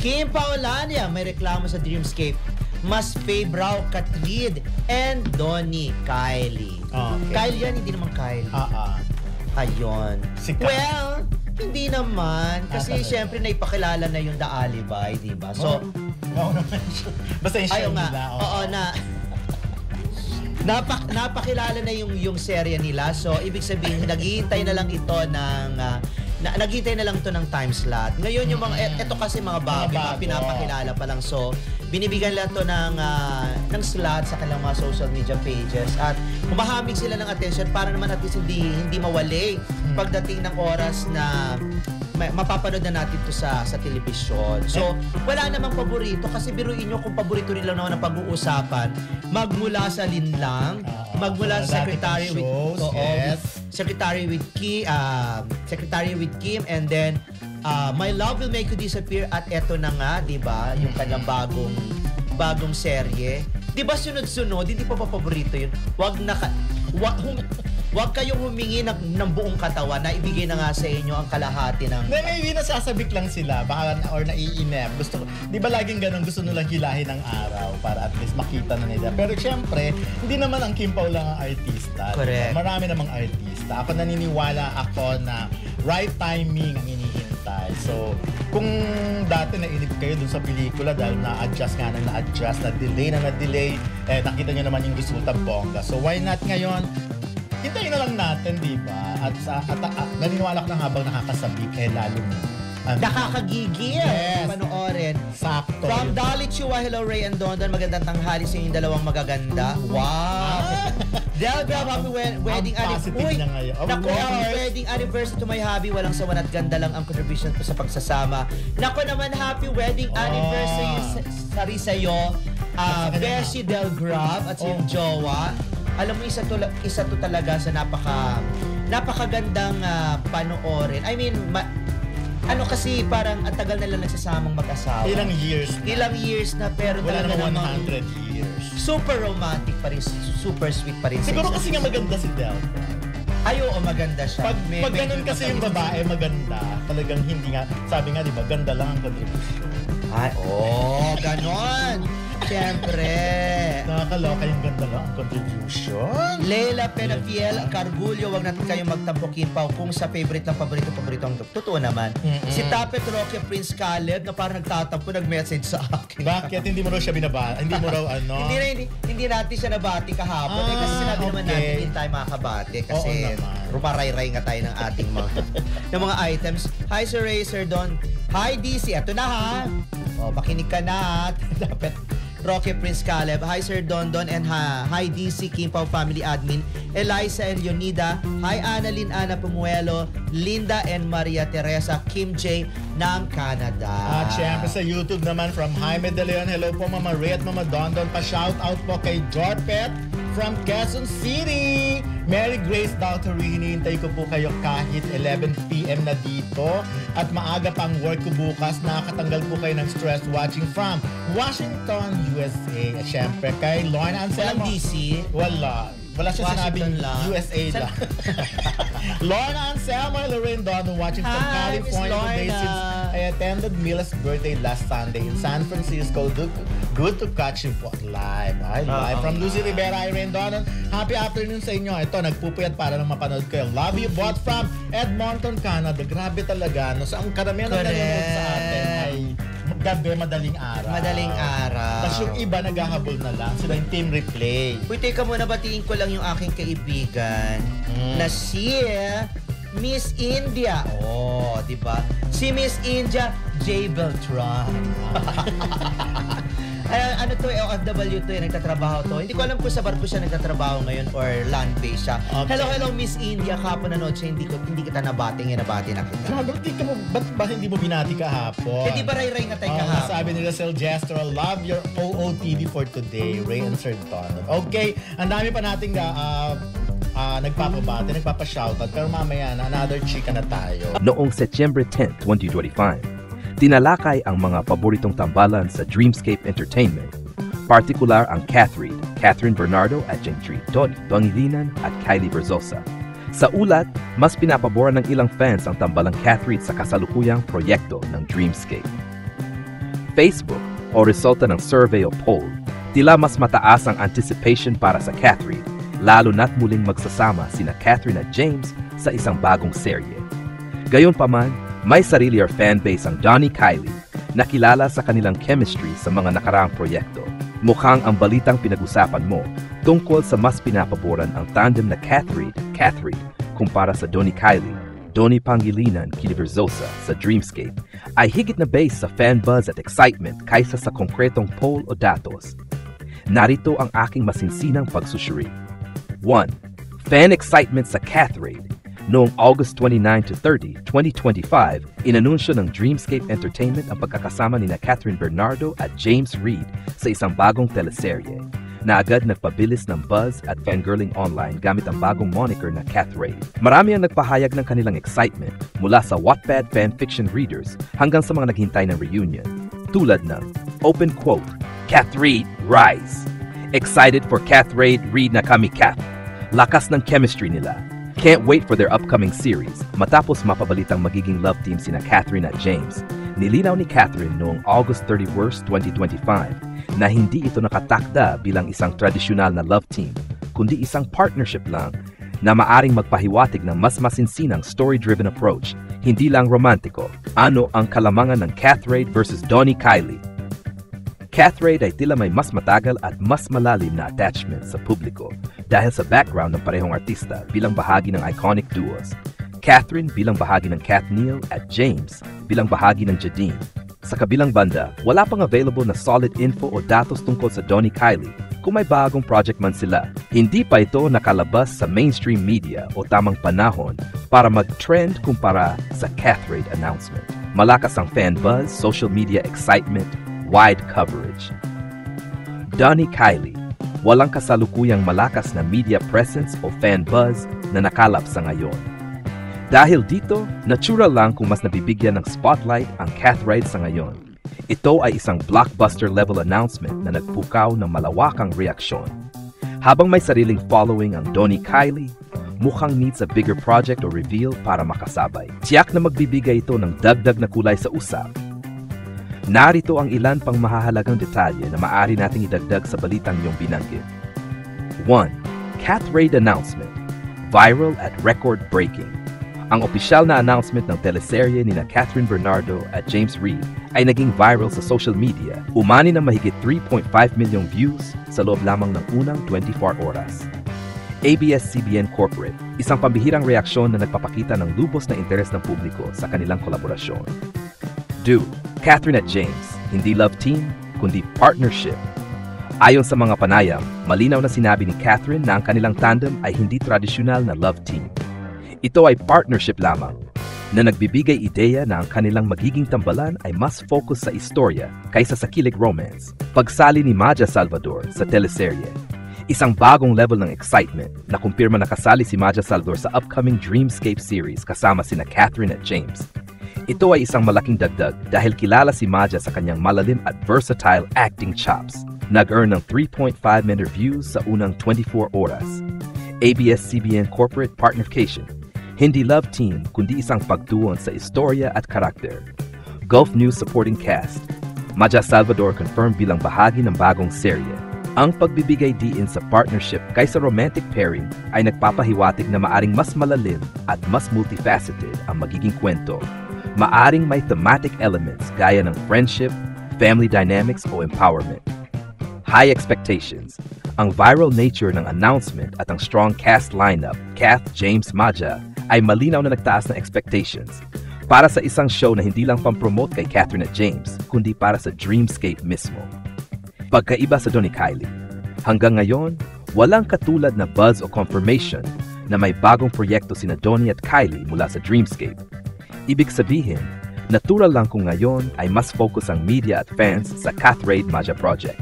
Kim Paolania may reklamo sa Dreamscape. Mas Fabraw, Katrid, and Donnie Kylie. Okay. Kylie yan, hindi naman Kylie. Ayun. Well, hindi naman. Kasi syempre naipakilala na yung The Alibi, di ba? So, basta yung show nila. Oo, napakilala na yung serye nila. So, ibig sabihin, naghihintay na lang ito ng... naghihintay na lang ito ng time slot. Ngayon, yung mga... Ito kasi mga bago, pinapakilala pa lang. So, binibigyan lang ito ng slot sa kanilang mga social media pages. At humahamig sila ng attention para naman at least hindi mawali pagdating ng oras na mapapanood na natin ito sa telebisyon. So, wala namang paborito kasi biruin nyo kung paborito nila naman ang pag-uusapan. Magmula sa Linlang, magmula sa Secretary with Secretary with Kim, and then My Love Will Make You Disappear, at eto na nga, 'di ba? Yung kanyang bagong serye. 'Di ba sunod-sunod, hindi pa paborito 'yun. Wag kayong humingi ng buong katawan na ibigay na nga sa inyo ang kalahati ng... Maybe nasasabik lang sila, baka or naiinep. Gusto, di ba laging ganun, gusto nilang hilahin ng araw para at least makita na nila. Pero syempre, hindi naman ang Kim Pao lang ang artista. Correct. Diba? Marami namang artista. Ako naniniwala na right timing ang hinihintay. So, kung dati nainip kayo dun sa pelikula dahil na-adjust, na-delay, nakita nyo naman yung resulta bongga. So, why not ngayon? Hintayin na lang natin, di ba? At naniniwala ko na habang nakakasabik, lalo mo. Nakakagigil. Yes. Panoorin. Sakto. From Dolly Chua, hello Ray and Dondon. Magandang tanghali sa inyong dalawang magaganda. Wow! Del Bell, happy wedding anniversary. Naku, happy wedding anniversary to my hubby. Walang sawan at ganda lang ang contribution ko sa pagsasama. Naku naman, happy wedding anniversary sa'yo. Beshi Del Grab at sa iyong jowa. Alam mo, isa to talaga sa napakagandang panoorin. I mean, kasi parang ang tagal na lang nagsasamang mag-asawa. Ilang years na, pero wala talaga namang 100 years. Super romantic pa rin, super sweet pa rin. Siguro kasi nga maganda si Del. Ay, oo, maganda siya. Pag ganun kasi yung babae maganda, talagang hindi nga, sabi nga, di ba, ganda lang ang contribution. Ay, ganon. Siyempre. Nakakaloka yung ganda lang ang contribution. Leila Penafiel, Cargulyo, wag natin kayong magtampo, Kim Pao, kung sa paborito ang totoo naman. Si Tapet Roque Prince Caleb na parang nagtatampo, nag-message sa akin. Bakit? Hindi mo raw siya binaba? Hindi mo raw hindi natin siya nabati kahapon. Kasi sinabi naman natin hindi tayo makakabati. Kasi rumaray-ray nga tayo ng ating mga items. Hi Sir Ray, Sir Don. Hi DC, eto na ha. Makinig ka na. Dapat Roque Prince Caleb. Hi Sir Dondon and hi DC Kim Pao Family Admin. Eliza and Leonida. Hi Annalyn Ana Pumuelo, Linda and Maria Teresa Kim J ng Canada. At syempre sa YouTube naman from Jaime De Leon. Hello po Mama Ray at Mama Dondon. Pa-shoutout po kay Jorpet from Quezon City. Mary Grace Daltory, hinihintay ko po kayo kahit 11 p.m. na dito. At maaga pang work ko bukas. Nakakatanggal po kayo ng stress watching from Washington, USA. At syempre kay Lorna Anselmo. Walang DC? Wala siya sinabing USA lang. Lorna Anselmo and Lorraine Dono watching from California today since I attended Mila's birthday last Sunday in San Francisco. Good to catch you live. Live from Lucy Rivera, Irene Dono. Happy afternoon sa inyo. Ito, nagpupuyat para lang mapanood kayo. Love you, bought from Edmonton, Canada. Grabe talaga. So, ang karamihan ng nanonood sa atin ay gabi, madaling araw. Tapos yung iba naghahabol na lang. Sila yung team replay. Uy, teka muna, batiin ko lang yung aking kaibigan na si Miss India. Di ba? Si Miss India, J. Beltran. Ano to, OFW to, nagtatrabaho to. Hindi ko alam kung sa barko siya nagtatrabaho ngayon or land-based siya. Okay. Hello Miss India, kahapon nanood siya, hindi kita nabati na kita. Ba't ba hindi mo binati kahapon? Di ba ray-ray nga tayo kahapon? Sabi nila Silvestro, love your OOTV for today, Ray and Sir Donald. Okay, ang dami pa nating nagpapabati, nagpapashoutout, pero mamaya na another chika na tayo. Noong September 10, 2025, tinalakay ang mga paboritong tambalan sa Dreamscape Entertainment, partikular ang Catherine Bernardo at Gentry Dongilinan at Kylie Berzosa. Sa ulat, mas pinapaboran ng ilang fans ang tambalang Catherine sa kasalukuyang proyekto ng Dreamscape. Facebook o resulta ng survey o poll, tila mas mataas ang anticipation para sa Catherine, lalo na't muling magsasama sina Catherine at James sa isang bagong serye. Gayunpaman, may sarili or fanbase ang Donnie Kylie na kilala sa kanilang chemistry sa mga nakaraang proyekto. Mukhang ang balitang pinag-usapan mo tungkol sa mas pinapaboran ang tandem na Catherine kumpara sa Donnie Kylie, Donnie Pangilinan Kiniverzosa sa Dreamscape ay higit na base sa fan buzz at excitement kaysa sa konkretong poll o datos. Narito ang aking masinsinang pagsusuri. 1. Fan excitement sa Catherine. Noong August 29 to 30, 2025, inanunsyo ng Dreamscape Entertainment ang pagkakasama ni Catherine Bernardo at James Reid sa isang bagong teleserye na agad nagpabilis ng buzz at fangirling online gamit ang bagong moniker na Catherine. Marami ang nagpahayag ng kanilang excitement mula sa Wattpad fanfiction readers hanggang sa mga naghintay ng reunion. Tulad ng, open quote, Catherine Rise. Excited for Catherine Reid na kami Cat. Lakas ng chemistry nila. Can't wait for their upcoming series. Matapos mapabalitang magiging love team sina Catherine at James, nilinaw ni Catherine noong August 31, 2025 na hindi ito nakatakda bilang isang tradisyonal na love team, kundi isang partnership lang na maaring magpahiwatig ng mas masinsinang story-driven approach, hindi lang romantiko. Ano ang kalamangan ng Catherine versus Donnie Kylie? Catherine ay tila may mas matagal at mas malalim na attachment sa publiko dahil sa background ng parehong artista bilang bahagi ng iconic duos. Catherine bilang bahagi ng Cat Neil at James bilang bahagi ng Jadine. Sa kabilang banda, wala pang available na solid info o datos tungkol sa Donnie Kylie kung may bagong project man sila. Hindi pa ito nakalabas sa mainstream media o tamang panahon para mag-trend kumpara sa Catherine announcement. Malakas ang fan buzz, social media excitement, wide coverage. Donnie Kylie, walang kasalukuyang malakas na media presence o fan buzz na nakalap sa ngayon. Dahil dito, natural lang kung mas nabibigyan ng spotlight ang Catherine sa ngayon. Ito ay isang blockbuster level announcement na nagpukaw ng malawakang reaksyon. Habang may sariling following ang Donnie Kylie, mukhang needs a bigger project o reveal para makasabay. Tiyak na magbibigay ito ng dagdag na kulay sa usap. Narito ang ilan pang mahahalagang detalye na maaari nating idagdag sa balitang iyong binanggit. 1. Catherine announcement. Viral at record-breaking. Ang opisyal na announcement ng teleserye ni Catherine Bernardo at James Reid ay naging viral sa social media, umani ng mahigit 3.5 milyong views sa loob lamang ng unang 24 oras. ABS-CBN Corporate, isang pambihirang reaksyon na nagpapakita ng lubos na interes ng publiko sa kanilang kolaborasyon. 2. Catherine at James, hindi love team, kundi partnership. Ayon sa mga panayam, malinaw na sinabi ni Catherine na ang kanilang tandem ay hindi tradisyonal na love team. Ito ay partnership lamang na nagbibigay ideya na ang kanilang magiging tambalan ay mas focus sa istorya kaysa sa kilig romance. Pagsali ni Maja Salvador sa teleserye, isang bagong level ng excitement na kumpirma na kasali si Maja Salvador sa upcoming Dreamscape series kasama sina Catherine at James. Ito ay isang malaking dagdag dahil kilala si Maja sa kanyang malalim at versatile acting chops. Nag-earn ng 3.5 million views sa unang 24 oras. ABS-CBN Corporate Partnercation. Hindi love team kundi isang pagtuon sa istorya at karakter. Gulf News supporting cast. Maja Salvador confirmed bilang bahagi ng bagong serye. Ang pagbibigay diin sa partnership kaysa romantic pairing ay nagpapahiwatig na maaring mas malalim at mas multifaceted ang magiging kwento. Maaring may thematic elements gaya ng friendship, family dynamics o empowerment. High expectations. Ang viral nature ng announcement at ang strong cast lineup, Kath, James, Maja, ay malinaw na nagtaas ng expectations para sa isang show na hindi lang pang-promote kay Catherine at James, kundi para sa Dreamscape mismo. Pagkaiba sa Donnie Kylie, hanggang ngayon, walang katulad na buzz o confirmation na may bagong proyekto sina Donnie at Kylie mula sa Dreamscape. Ibig sabihin, natural lang kung ngayon ay mas focus ang media at fans sa Catherine Maja Project.